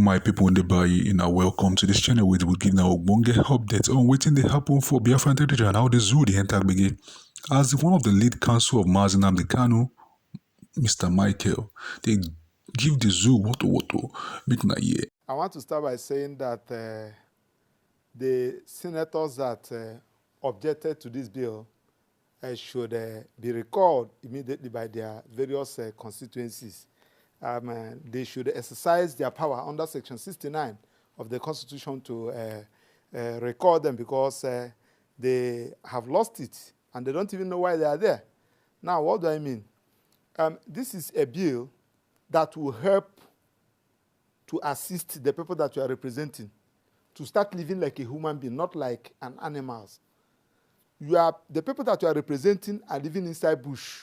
my people in the Bayi, welcome to this channel where we will give now Ogbonge updates on waiting they happen for Biafra territory and how the zoo the enter begin. As one of the lead counsel of Mazi Nnamdi, Mr. Michael, they give the zoo what make na year. I want to start by saying that the senators that objected to this bill should be recalled immediately by their various constituencies. They should exercise their power under Section 69 of the Constitution to recall them because they have lost it and they don't even know why they are there. Now, what do I mean? This is a bill that will help to assist the people that you are representing to start living like a human being, not like an animal. The people that you are representing are living inside bush.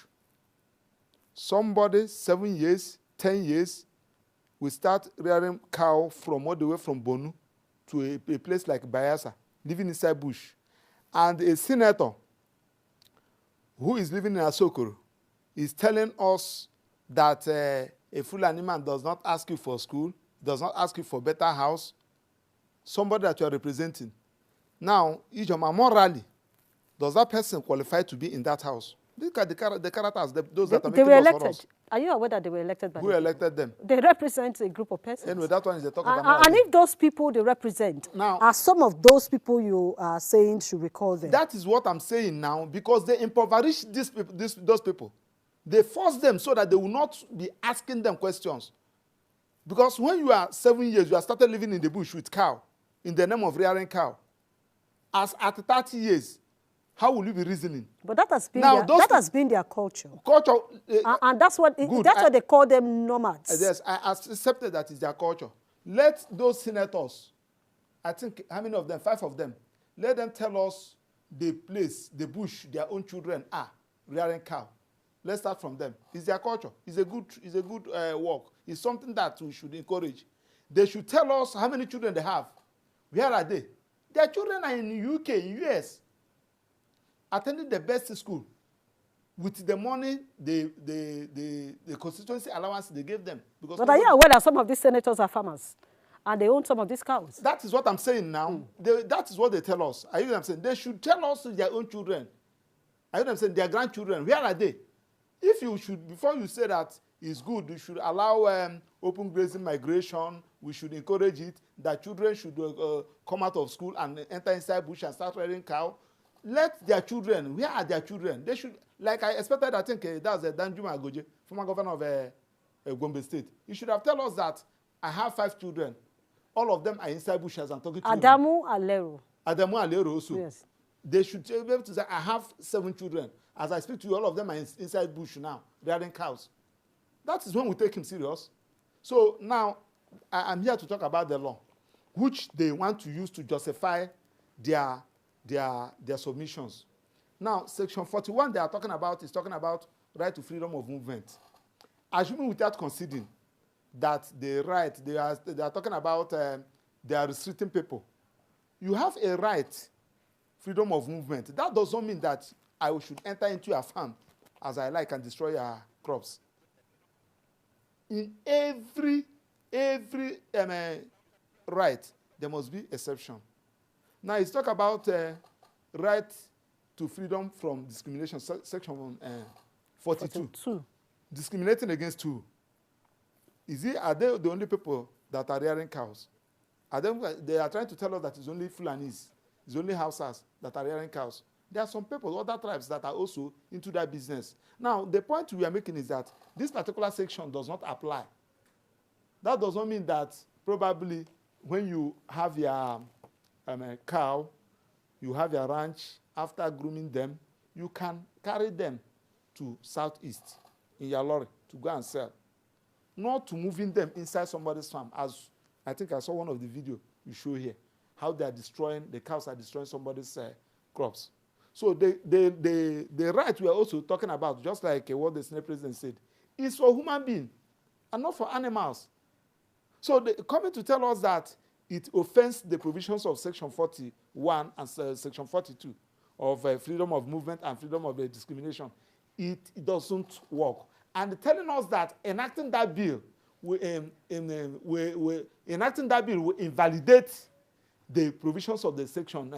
Somebody, 7 years, 10 years, will start rearing cow from all the way from Bonu to a place like Biafra, living inside bush. And a senator who is living in Asokoro is telling us that a Fulani man does not ask you for school, does not ask you for better house, somebody that you are representing. Now, morally, does that person qualify to be in that house? Look at the characters, those that are making laws for us. Are you aware that they were elected by Who elected them? They represent a group of persons. Anyway, that one is the talk about. And if those people they represent are some of those people you are saying should recall them? That is what I'm saying now, because they impoverish those people. They force them so that they will not be asking them questions. Because when you are 7 years, you have started living in the bush with cow, in the name of rearing cow. As at 30 years, how will you be reasoning? But that has been their culture. And that's what why they call them nomads. Yes, I accepted that is their culture. Let those senators, I think, how many of them? 5 of them. Let them tell us the place, the bush, their own children are rearing cow. Let's start from them. It's their culture. It's a good work. It's something that we should encourage. They should tell us how many children they have. Where are they? Their children are in the UK, in the US, attending the best school with the money, the constituency allowance they gave them. But are you aware that some of these senators are farmers and they own some of these cows? That is what I'm saying now. That is what they tell us. Are you know what I'm saying? They should tell us their own children. Are you know what I'm saying? Their grandchildren. Where are they? If you should, before you say that it's good, you should allow open grazing migration. We should encourage it. That children should come out of school and enter inside bush and start rearing cow. Let their children, where are their children? They should, like I expected, I think that was Danjuma Agoje, former governor of Gombe State. He should have told us that I have 5 children. All of them are inside bush as I'm talking to you. Adamu Alero also. Yes. They should be able to say, I have 7 children. As I speak to you, all of them are inside bush now, rearing cows. That is when we take him serious. So now, I'm here to talk about the law, which they want to use to justify their submissions. Now, Section 41 they are talking about is talking about right to freedom of movement. Assuming without conceding that the right, they are talking about they are restricting people. You have a right, freedom of movement. That doesn't mean that I should enter into your farm as I like and destroy your crops. In every right, there must be exception. Now, it's talk about right to freedom from discrimination, section 42. Discriminating against who? Are they the only people that are rearing cows? They are trying to tell us that it's only Fulanis, it's only Hausas that are rearing cows. There are some people, other tribes that are also into that business. Now, the point we are making is that this particular section does not apply. That does not mean that probably when you have your cow, you have your ranch, after grooming them, you can carry them to southeast in your lorry to go and sell. Not to moving them inside somebody's farm, as I think I saw one of the video you show here, how they are destroying, the cows are destroying somebody's crops. So the right we are also talking about, just like what the Senate President said, is for human beings and not for animals. So coming to tell us that it offends the provisions of Section 41 and Section 42 of freedom of movement and freedom of discrimination, it doesn't work. And telling us that enacting that bill enacting that bill will invalidate the provisions of the section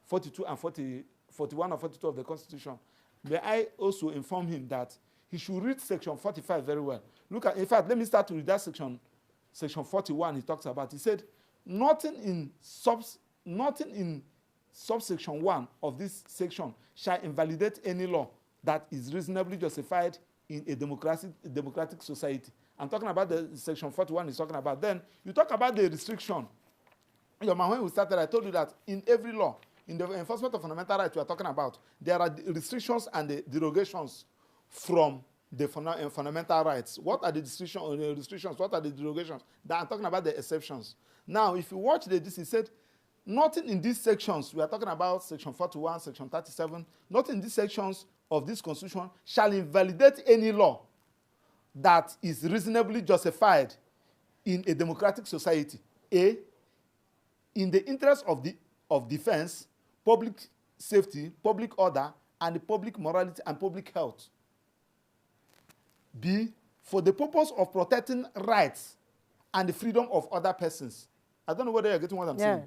42 and 41 and 42 of the Constitution. May I also inform him that he should read section 45 very well. Look at, in fact, let me start with that section 41 he talks about. He said, nothing in subsection 1 of this section shall invalidate any law that is reasonably justified in a democratic society. I'm talking about the section 41 he's talking about. Then you talk about the restriction. When we started, I told you that in every law, in the enforcement of fundamental rights we are talking about, there are the restrictions and the derogations from the fundamental rights. What are the restrictions? What are the derogations? That I'm talking about the exceptions. Now, if you watch this, he said, nothing in these sections, we are talking about section 41, section 37, nothing in these sections of this Constitution shall invalidate any law that is reasonably justified in a democratic society. A, in the interest of defense, public safety, public order, and the public morality and public health. B, for the purpose of protecting rights and the freedom of other persons. I don't know whether you're getting what I'm saying.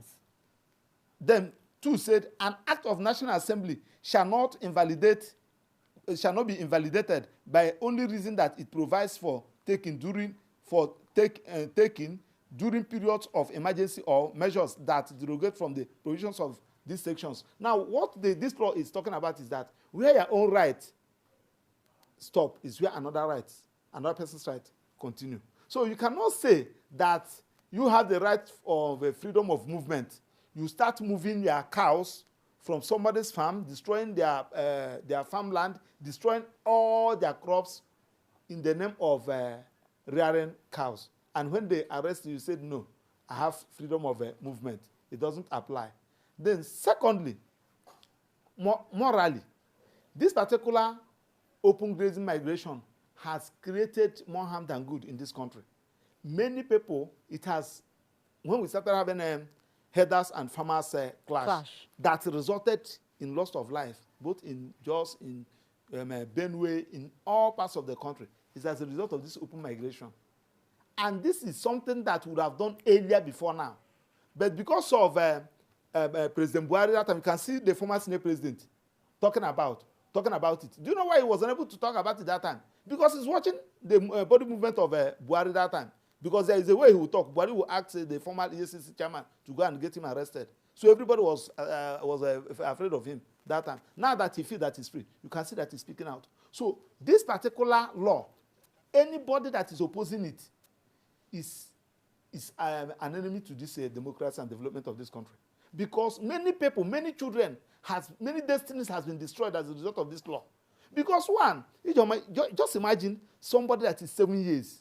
Then 2 said, an act of National Assembly shall not be invalidated by only reason that it provides for taking during periods of emergency or measures that derogate from the provisions of these sections. Now, what this law is talking about is that where your own right stop is where another person's right continue. So you cannot say that you have the right of freedom of movement. You start moving your cows from somebody's farm, destroying their farmland, destroying all their crops in the name of rearing cows. And when they arrest you, you said, no, I have freedom of movement. It doesn't apply. Then secondly, morally, this particular open grazing migration has created more harm than good in this country. Many people, it has, when we started having herders and farmers clash, that resulted in loss of life, both in Jos, in Benue, in all parts of the country, is as a result of this open migration. And this is something that would have done earlier before now. But because of President Buhari that time, you can see the former Senate president talking about it. Do you know why he was unable to talk about it that time? Because he's watching the body movement of Buhari that time. Because there is a way he will talk. Buhari will ask the former EFCC chairman to go and get him arrested. So everybody was afraid of him that time. Now that he feels that he's free, you can see that he's speaking out. So this particular law, anybody that is opposing it is an enemy to this democracy and development of this country. Because many people, many children, many destinies has been destroyed as a result of this law. Because one, just imagine somebody that is 7 years.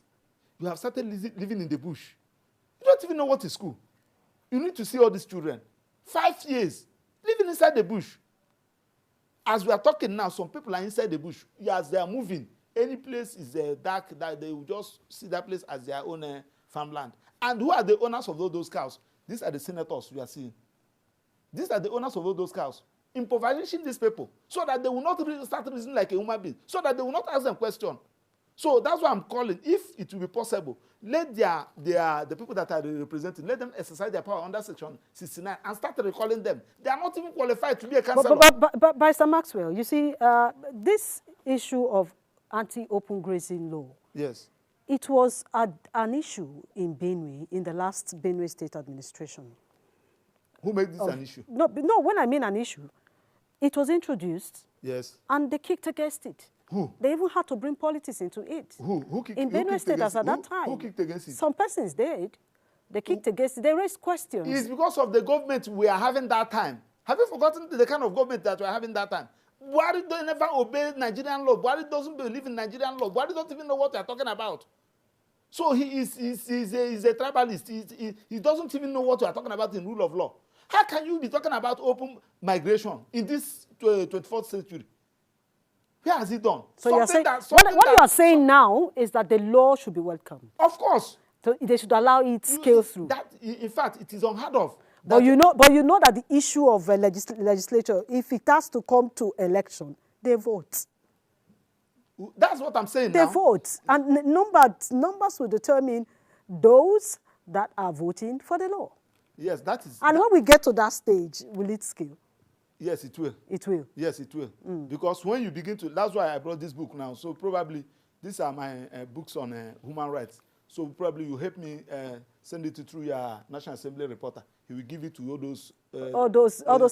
You have started living in the bush. You don't even know what is school. You need to see all these children. 5 years, living inside the bush. As we are talking now, some people are inside the bush. As they are moving, any place is dark, that they will just see that place as their own farmland. And who are the owners of all those cows? These are the senators we are seeing. These are the owners of all those cows. Impoverishing these people so that they will not start reasoning like a human being, so that they will not ask them questions. So that's why I'm calling, if it will be possible, let the people that are representing, let them exercise their power under Section 69 and start recalling them. They are not even qualified to be a councillor. But Mr. Maxwell, you see, this issue of anti-open grazing law, yes, it was an issue in Benue, in the last Benue State administration. Who made this an issue? No, when I mean an issue, it was introduced, yes, and they kicked against it. Who? They even had to bring politics into it. Who kicked, in Benue State at that time. Who kicked against it? Some persons did. They kicked against it. They raised questions. It's because of the government we are having that time. Have you forgotten the kind of government that we are having that time? Buhari don't never obey Nigerian law. Buhari doesn't believe in Nigerian law. Buhari don't even know what they are talking about. So he's a tribalist. He doesn't even know what we are talking about in rule of law. How can you be talking about open migration in this 24th century? Where has he done? So you're saying, what you are saying now is that the law should be welcomed. Of course. So they should allow it scale through. In fact, it is unheard of. But you know that the issue of legislature, if it has to come to election, they vote. That's what I'm saying They now. vote. And numbers will determine those that are voting for the law. Yes, that is. And when we get to that stage, will it scale? Yes, it will. It will. Yes, it will. Because when you begin to, that's why I brought this book now. So probably these are my books on human rights. So probably you help me send it through your National Assembly reporter. He will give it to all those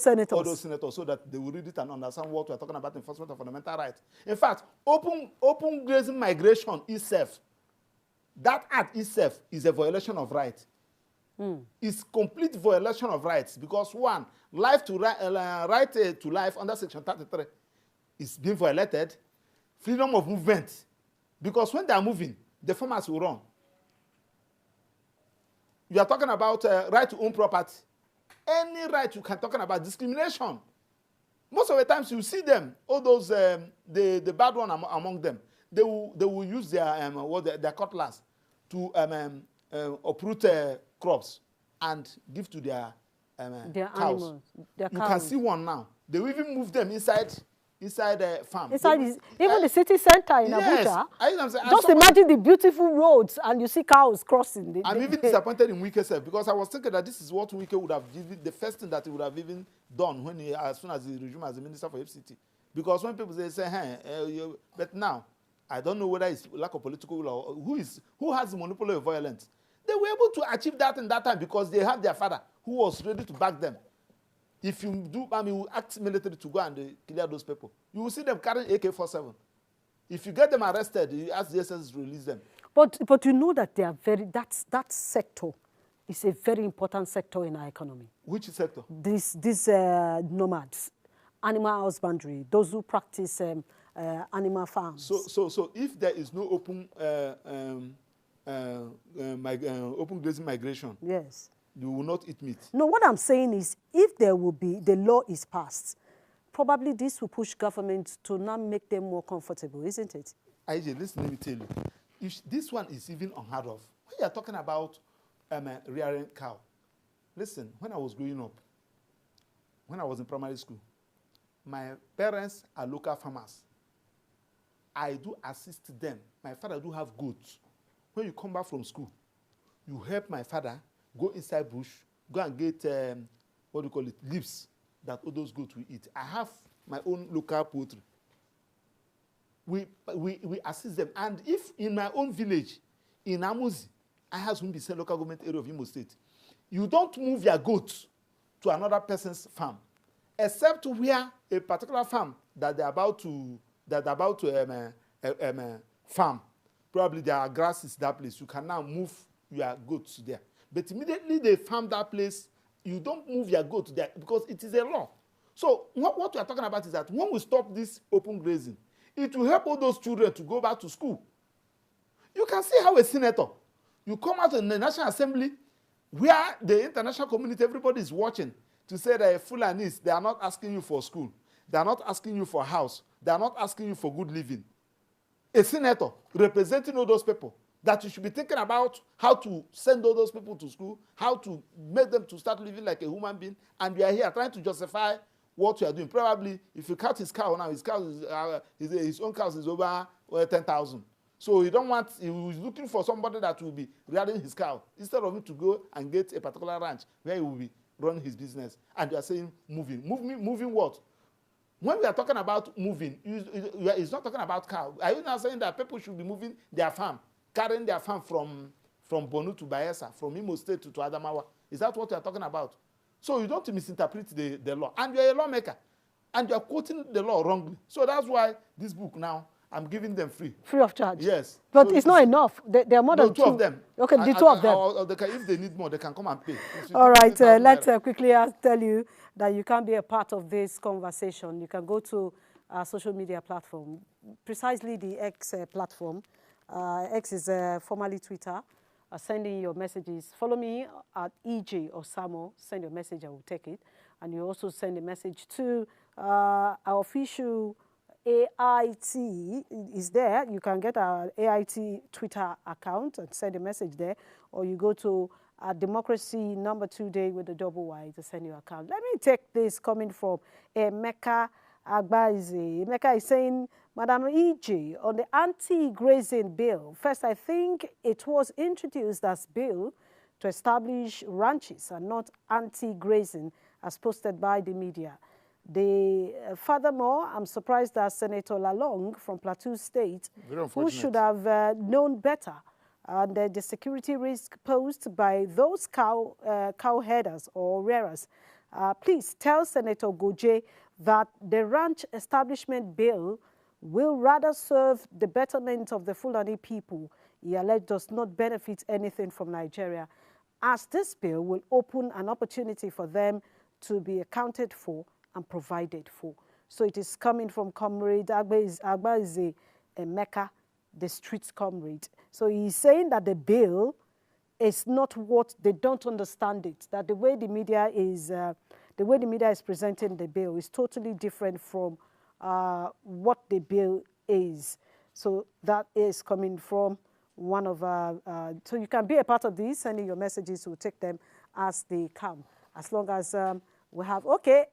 senators. All those senators, so that they will read it and understand what we are talking about, enforcement of fundamental rights. In fact, open grazing migration itself, that act itself is a violation of rights. It's complete violation of rights because one, right to life under Section 33 is being violated. Freedom of movement, because when they are moving, the farmers will run. You are talking about right to own property. Any right you can talk about, discrimination. Most of the times you see them, all those the bad one among them, they will use their cutlass to uproot crops and give to their cows. Animals, their cows. You can see one now. They will even move them inside the farm. Even the city center in Abuja. Just imagine the beautiful roads and you see cows crossing. I'm even disappointed in Wike self because I was thinking that this is what Wike would have given, the first thing that he would have even done when as soon as he resumed as the minister for FCT. Because when people say, hey, but now, I don't know whether it's lack of political will or who has the monopoly of violence. They were able to achieve that in that time because they had their father who was ready to back them. If you do, you act military to go and clear those people. You will see them carrying AK-47. If you get them arrested, you ask the SS to release them. But you know that they are that sector is a very important sector in our economy. Which sector? These nomads, animal husbandry, those who practice animal farms. So if there is no open grazing migration, yes, you will not eat meat. No, what I'm saying is, if there will be, the law is passed, probably this will push government to now make them more comfortable, isn't it? IJ, listen, let me tell you. This one is even unheard of. When you are talking about rearing cow, listen, when I was growing up, when I was in primary school, my parents are local farmers. I do assist them. My father do have goats. When you come back from school, you help my father go inside bush, go and get, leaves that all those goats will eat. I have my own local poultry. We assist them. And if in my own village, in Amuzi, I have Ŕubbish local government area of Imo State, you don't move your goats to another person's farm, except where a particular farm that they're about to farm. Probably there are grasses that place. You can now move your goats there. But immediately they farm that place, you don't move your goat there because it is a law. So what we are talking about is that when we stop this open grazing, it will help all those children to go back to school. You can see how a senator, you come out in the National Assembly where the international community, everybody is watching to say that Fulanis, they are not asking you for school. They are not asking you for a house. They are not asking you for good living. A senator representing all those people, that you should be thinking about how to send all those people to school, how to make them to start living like a human being, and you are here trying to justify what you are doing. Probably, if you count his cow now, his own cows is over 10,000. So he was looking for somebody that will be rearing his cow, instead of him to go and get a particular ranch where he will be running his business. And you are saying moving. Moving what? When we are talking about moving, it's not talking about cow. Are you now saying that people should be moving their farm, carrying their farm from Borno to Bayelsa, from Imo State to Adamawa? Is that what you are talking about? So you don't misinterpret the law. And you're a lawmaker. And you're quoting the law wrongly. So that's why this book now, I'm giving them free. Free of charge? Yes. But so it's not enough. There are more than two of them. Okay, the two of them. Or if they need more, they can come and pay. All right, let's quickly tell you that you can be a part of this conversation. You can go to our social media platform, precisely the X platform. X is formerly Twitter. Send in your messages. Follow me at EJ or Samo. Send your message, I will take it. And you also send a message to our official AIT is there. You can get our AIT Twitter account and send a message there. Or you go to Democracy #2 Day with the double Y to send your account. Let me take this coming from Emeka Agbaze. Emeka is saying, Madam E.J., on the anti-grazing bill, first, I think it was introduced as bill to establish ranches and not anti-grazing as posted by the media. Furthermore, I'm surprised that Senator Lalong from Plateau State, who should have known better, and the security risk posed by those cow headers or rearers. Please tell Senator Goje that the ranch establishment bill will rather serve the betterment of the Fulani people. He alleged does not benefit anything from Nigeria, as this bill will open an opportunity for them to be accounted for and provided for. So it is coming from Comrade Agbaze Emeka, the streets comrade. So he's saying that the bill is not what they don't understand it, that the way the media is presenting the bill is totally different from what the bill is. So that is coming from one of so you can be a part of this, sending your messages, we'll take them as they come. As long as we have, okay,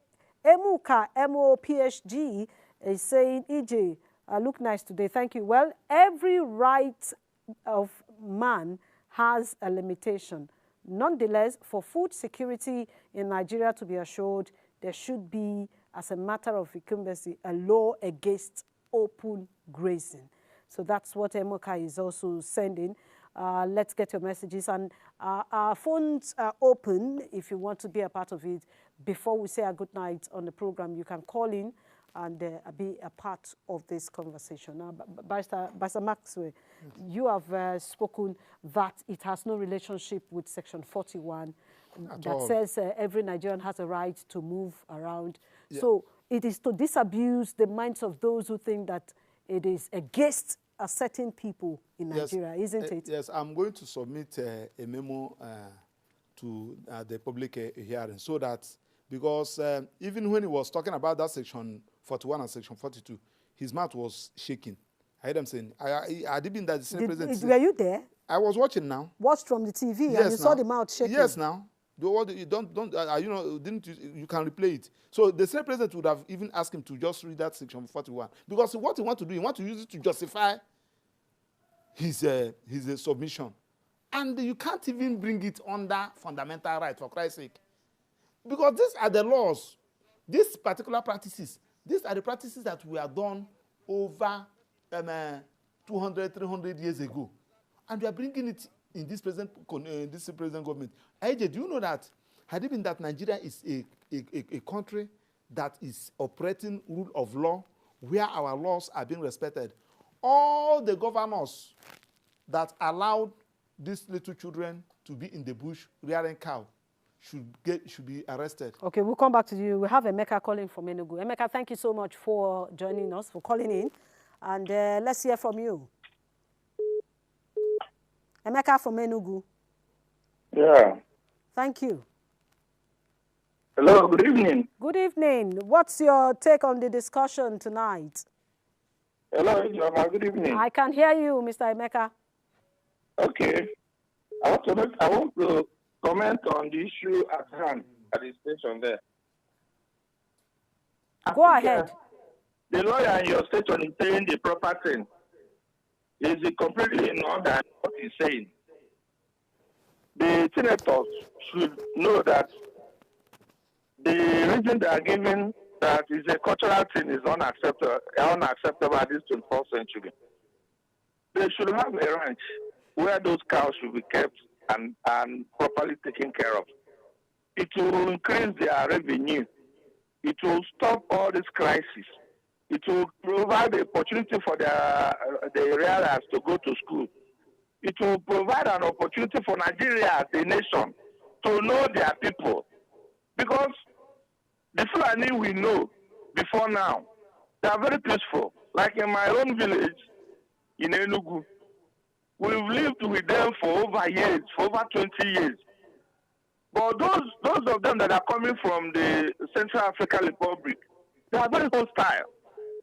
Emuka, MOPHG is saying, EJ, look nice today, thank you. Well, every right of man has a limitation. Nonetheless, for food security in Nigeria to be assured, there should be, as a matter of incumbency, a law against open grazing. So that's what Emoka is also sending. Let's get your messages. And our phones are open if you want to be a part of it. Before we say a good night on the program, you can call in and be a part of this conversation. Now, Barrister Maxwell, you have spoken that it has no relationship with Section 41 that says every Nigerian has a right to move around. Yeah. So it is to disabuse the minds of those who think that it is against a certain people in Nigeria, isn't it? Yes, I'm going to submit a memo to the public hearing so that, because even when he was talking about that Section 41 and Section 42, his mouth was shaking. I heard him saying, I didn't that the same president. Were you there? I was watching now. Watched from the TV, yes, and you saw the mouth shaking. Yes, now. You know, you can replay it. So the same president would have even asked him to just read that Section 41, because what he wants to do, he wants to use it to justify his submission, and you can't even bring it under fundamental right, for Christ's sake, because these are the laws, these particular practices. These are the practices that were done over 200, 300 years ago, and we are bringing it in this present government. AJ, do you know that, had it been that Nigeria is a country that is operating rule of law, where our laws are being respected, all the governors that allowed these little children to be in the bush rearing cow should be arrested. Okay, we'll come back to you. We have Emeka calling from Enugu. Emeka, thank you so much for joining us, for calling in, and let's hear from you. Emeka from Enugu. Yeah. Thank you. Hello, good evening. Good evening. What's your take on the discussion tonight? Hello, good evening. I can hear you, Mr. Emeka. Okay. I want to comment on the issue at hand at the station there. Go ahead. The lawyer in your station is saying the proper thing. Is completely in order what he's saying. The senators should know that the reason they are giving that is a cultural thing is unacceptable at this 21st century. They should have a ranch where those cows should be kept and properly taken care of. It will increase their revenue. It will stop all this crisis. It will provide the opportunity for the rearers to go to school. It will provide an opportunity for Nigeria as a nation to know their people. Because the Fulani we know before now, they are very peaceful. Like in my own village in Enugu, we've lived with them for over years, for over 20 years. But those of them that are coming from the Central African Republic, they are very hostile.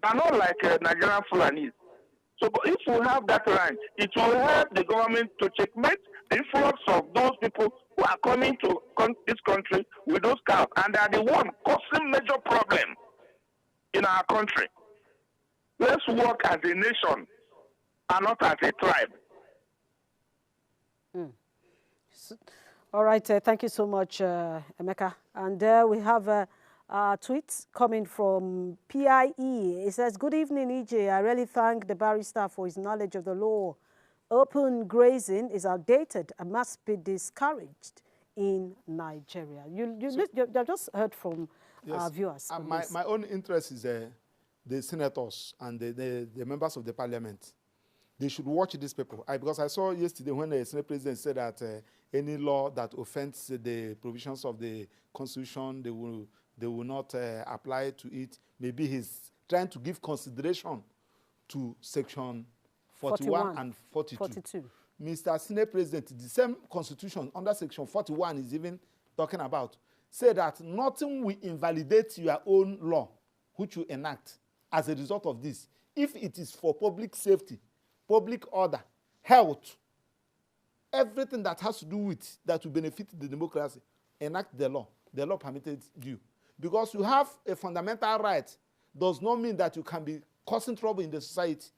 They are not like Nigerian Fulanis. So if we have that ranch, it will help the government to checkmate the influx of those people who are coming to this country with those cows, and they are the one causing major problem in our country. Let's work as a nation and not as a tribe. All right, thank you so much, Emeka. And there we have a tweet coming from PIE. It says, "Good evening, EJ. I really thank the barrister for his knowledge of the law. Open grazing is outdated and must be discouraged in Nigeria." You just heard from our viewers. My own interest is the senators and the members of the parliament. They should watch these people. Because I saw yesterday when the Senate President said that any law that offends the provisions of the Constitution, they will not apply to it. Maybe he's trying to give consideration to Section 41 and 42. Mr. Senate President, the same Constitution under Section 41 is even talking about, say that nothing will invalidate your own law, which you enact as a result of this, if it is for public safety, public order, health, everything that has to do with that will benefit the democracy, enact the law. The law permitted you. Because you have a fundamental right does not mean that you can be causing trouble in the society.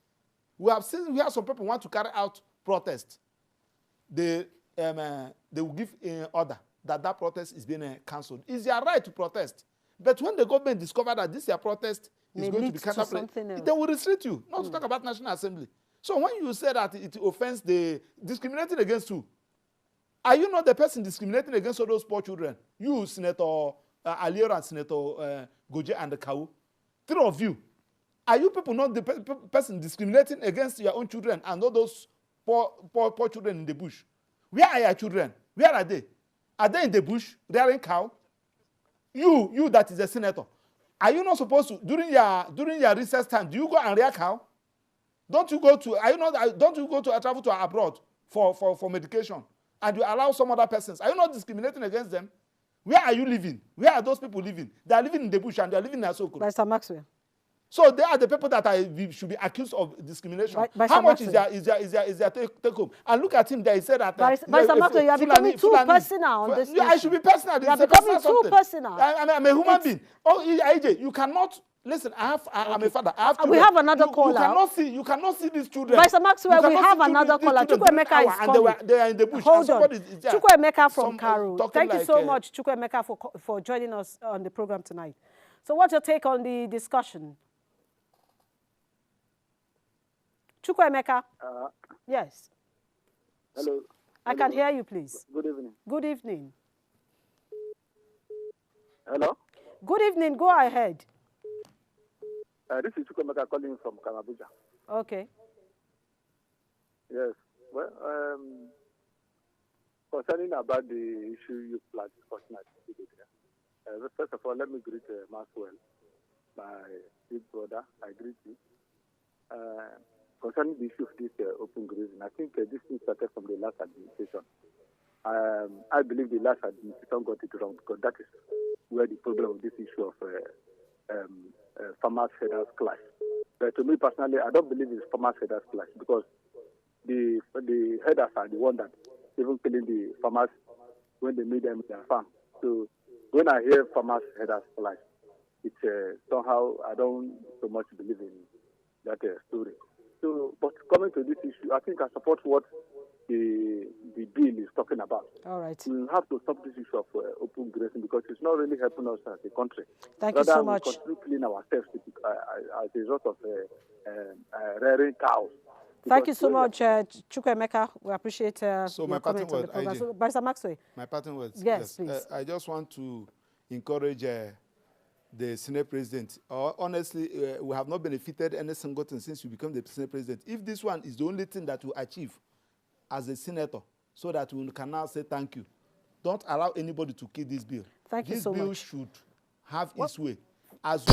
We have seen where some people want to carry out protest. They will give an order that protest is being cancelled. It's their right to protest. But when the government discover that this your protest is going to be cancelled, they will restrict you, not to talk about National Assembly. So when you say that it offends the discriminating against who? Are you not the person discriminating against all those poor children? You, Senator Aliero and Senator Goje and the Kaun, three of you. Are you people not the person discriminating against your own children and all those poor children in the bush? Where are your children? Where are they? Are they in the bush rearing cow? You that is a senator. Are you not supposed to, during your recess time, do you go and rear cow? Don't you go to travel to abroad for medication and you allow some other persons? Are you not discriminating against them? Where are you living? Where are those people living? They are living in the bush and they are living in Asoko. Mr. Maxwell. So they are the people that should be accused of discrimination. How much is their take home? And look at him there. He said that. Mr. Maxwell, you are becoming too personal on this issue. I should be personal. You are becoming too personal. I'm a human being. Oh, AJ, you cannot. Listen, I'm a father. I have we have another caller. You cannot see these children. Mr. Maxwell, we have another caller. Chukwuemeka is coming. They are in the bush. Hold on. Chukwuemeka from Kaun. Thank you so much, Chukwuemeka, for joining us on the program tonight. So what's your take on the discussion? Chukwuemeka? Yes. Hello. I can hear you, please. Good evening. Good evening. Hello? Good evening. Go ahead. This is Chukwuemeka calling from Kamabuja. Okay. Yes. Well, concerning about the issue you flagged discussion, first of all, let me greet Maxwell, my big brother. I greet you. Concerning the issue of this open grazing, I think this thing started from the last administration. I believe the last administration got it wrong because that is where the problem of this issue of farmers headers clash. But to me personally, I don't believe it's farmers headers clash because the headers are the one that even killing the farmers when they meet them in their farm. So when I hear farmers headers clash, it's somehow I don't so much believe in that story. So, but coming to this issue, I think I support what the bill is talking about. All right. We have to stop this issue of open grazing because it's not really helping us as a country. Thank you so much. We continue clean ourselves as a result of rearing cows. Thank you so much, Chukwuemeka. We appreciate so my parting word, so, Barrister Maxwell. My parting words. Yes, please. I just want to encourage the Senate President. Honestly, we have not benefited any single thing since you become the Senate President. If this one is the only thing that you achieve as a senator, so that we can now say thank you, don't allow anybody to kill this bill. Thank you so much. This bill should have its way. As